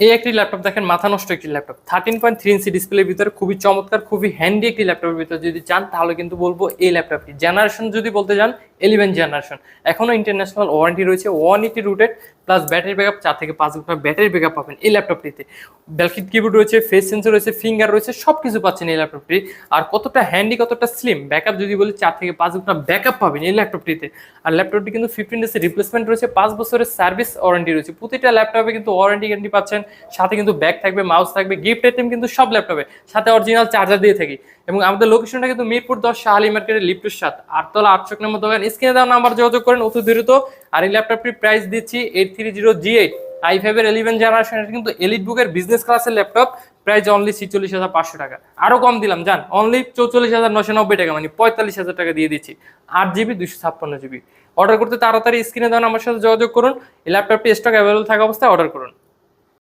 এই একটি ল্যাপটপ দেখেন, মাথা নষ্ট একটি ল্যাপটপ, 13.3 ইঞ্চি ডিসপ্লের ভিতরে, খুবই চমৎকার, খুবই হ্যান্ডি একটি ল্যাপটপের ভিতরে যদি চান তাহলে কিন্তু বলবো এই ল্যাপটপটি। জেনারেশন যদি বলতে যান 11 জেনারেশন, এখনো ইন্টারন্যাশনাল ওয়ারেন্টি রয়েছে, 180 রুটেড, প্লাস ব্যাটারি ব্যাকআপ 4 থেকে 5 ঘন্টা ব্যাটারি ব্যাকআপ পাবেন এই ল্যাপটপটিতে। ব্যালকিট কিবোর্ড রয়েছে, ফেস সেন্সর রয়েছে, ফিঙ্গার রয়েছে, সব কিছু পাচ্ছেন এই ল্যাপটপটি। আর কতটা হ্যান্ডি, কতটা স্লিম, ব্যাকআপ যদি বলি 4 থেকে 5 ঘন্টা ব্যাকআপ পাবেন এই ল্যাপটপটিতে। আর ল্যাপটপটি কিন্তু 15 ডেজের রিপ্লেসমেন্ট রয়েছে, 5 বছরের সার্ভিস ওয়ারেন্টি রয়েছে, প্রতিটা ল্যাপটপে কিন্তু ওয়ারেন্টি গ্যারান্টি পাচ্ছেন। সাথে কিন্তু ব্যাগ থাকবে, মাউস থাকবে, গিফট আইটেম কিন্তু সব ল্যাপটপে, সাথে অরিজিনাল চার্জার দিয়ে থাকি। এবং আমাদের লোকেশনটা কিন্তু মিরপুর 10 শাহালি মার্কেটের লিফটের 7, 8তলা 8 নম্বর দোকান। স্ক্রিনে দেওয়া নাম্বার যোগাযোগ করেন অতি দ্রুত। আর এই ল্যাপটপটির প্রাইস দিচ্ছি 830G8 i5 এর 11 জেনারেশন, এটা কিন্তু এলিট বুকের বিজনেস ক্লাসের ল্যাপটপ, প্রাইস অনলি 46,500 টাকা। আরো কম দিলাম, জান, অনলি 44,990 টাকা, মানে 45,000 টাকা দিয়ে দিচ্ছি। 8 জিবি 256 জিবি। অর্ডার করতে তাড়াতাড়ি স্ক্রিনে দেওয়া আমার সাথে যোগাযোগ করুন। এই ল্যাপটপটি স্টক অ্যাভেলেবল থাকা অবস্থায় অর্ডার করুন।